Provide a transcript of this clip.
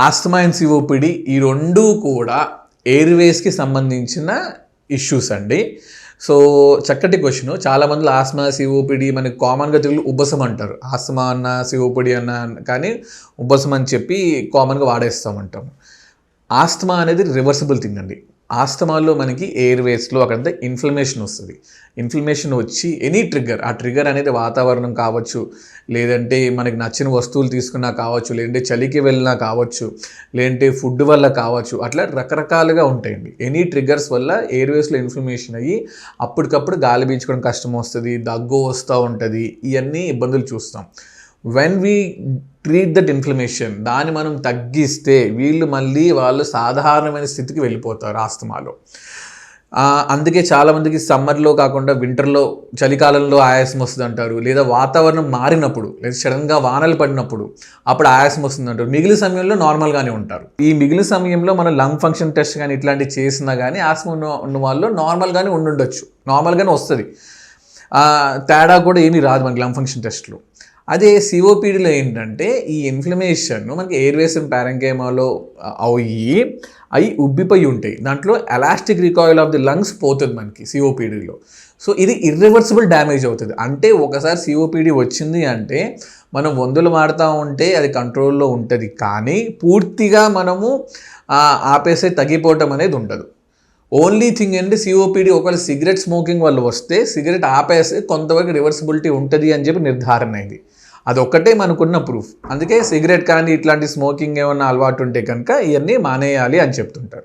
Asthma and COPD ఈ రెండు కూడా ఎయిర్వేస్కి సంబంధించిన ఇష్యూస్ అండి. సో చక్కటి క్వశ్చన్. చాలామంది ఆస్తమా సిఓపిడి మనకి కామన్గా తెలుగు ఉబ్బసం అంటారు. ఆస్తమా అన్న సిఓపిడి అన్న కానీ ఉబ్బసం అని చెప్పి కామన్గా వాడేస్తామంటాం. ఆస్తమా అనేది రివర్సిబుల్ థింగ్ అండి. ఆస్తమాలో మనకి ఎయిర్వేస్లో అక్కడంతా ఇన్ఫ్లమేషన్ వస్తుంది. ఇన్ఫ్లమేషన్ వచ్చి ఎనీ ట్రిగ్గర్, ఆ ట్రిగ్గర్ అనేది వాతావరణం కావచ్చు, లేదంటే మనకి నచ్చిన వస్తువులు తీసుకున్నా కావచ్చు, లేదంటే చలికి వెళ్ళినా కావచ్చు, లేదంటే ఫుడ్ వల్ల కావచ్చు, అట్లా రకరకాలుగా ఉంటాయండి. ఎనీ ట్రిగ్గర్స్ వల్ల ఎయిర్వేస్లో ఇన్ఫ్లమేషన్ అయ్యి అప్పటికప్పుడు గాలి పీల్చుకోవడం కష్టం వస్తుంది, దగ్గు వస్తూ ఉంటుంది, ఇవన్నీ ఇబ్బందులు చూస్తాం. When we treat that inflammation, దాన్ని మనం తగ్గిస్తే వాళ్ళు సాధారణమైన స్థితికి వెళ్ళిపోతారు ఆస్తమాలో. అందుకే చాలామందికి సమ్మర్లో కాకుండా వింటర్లో, చలికాలంలో ఆయాసం వస్తుంది అంటారు, లేదా వాతావరణం మారినప్పుడు, లేదా సడన్గా వానలు పడినప్పుడు అప్పుడు ఆయాసం వస్తుంది అంటారు. మిగిలిన సమయంలో నార్మల్గానే ఉంటారు. ఈ మిగిలిన సమయంలో మనం లంగ్ ఫంక్షన్ టెస్ట్ కానీ ఇట్లాంటివి చేసినా కానీ ఆస్తమా ఉన్న వాళ్ళు నార్మల్గానే ఉండొచ్చు, నార్మల్గానే వస్తుంది. తేడా కూడా ఏమీ రాదు మనకి లంగ్ ఫంక్షన్ టెస్ట్లో. అదే సిఓపిడిలో ఏంటంటే ఈ ఇన్ఫ్లమేషన్ మనకి ఎయిర్వేస్ అండ్ ప్యారెంకైమాలో అవి ఉబ్బిపోయి ఉంటాయి. దాంట్లో elastic recoil of the lungs పోతుంది మనకి సిఓపిడిలో. సో ఇది ఇర్రివర్సిబుల్ డ్యామేజ్ అవుతుంది. అంటే ఒకసారి సిఓపిడి వచ్చింది అంటే మనం మందులు వాడుతూ ఉంటే అది కంట్రోల్లో ఉంటుంది, కానీ పూర్తిగా మనము ఆపేసే తగ్గిపోవటం అనేది ఉండదు. ఓన్లీ థింగ్ ఏంటి, సిఓపిడి ఒకవేళ సిగరెట్ స్మోకింగ్ వల్ల వస్తే సిగరెట్ ఆపేస్తే కొంతవరకు రివర్సిబిలిటీ ఉంటుంది అని చెప్పి నిర్ధారణ అయింది. అదొక్కటే మనకున్న ప్రూఫ్. అందుకే సిగరెట్ కానీ ఇట్లాంటి స్మోకింగ్ ఏమన్నా అలవాటు ఉంటే కనుక ఇవన్నీ మానేయాలి అని చెప్తుంటారు.